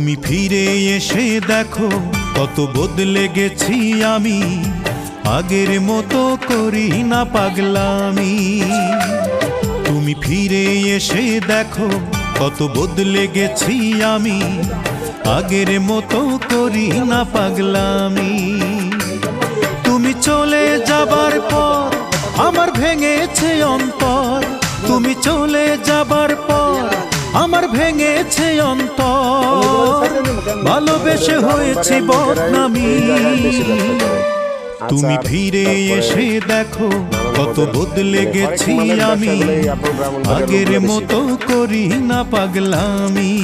তুমি ফিরে এসে দেখো কত বদলে গেছি আমি, আগের মতো করি না পাগলামি। তুমি ফিরে এসে দেখো কত বদলে গেছি আমি, আগের মতো করি না পাগলামি। তুমি চলে যাবার পর আমার ভেঙেছে অন্তর, তুমি চলে যাবার পর আমার ভেঙেছে অন্তর, ভালোবেসে হয়েছি বদনামি। তুমি ফিরে এসে দেখো কত বদলে গেছি আমি, আগের মতো করি না পাগলামি।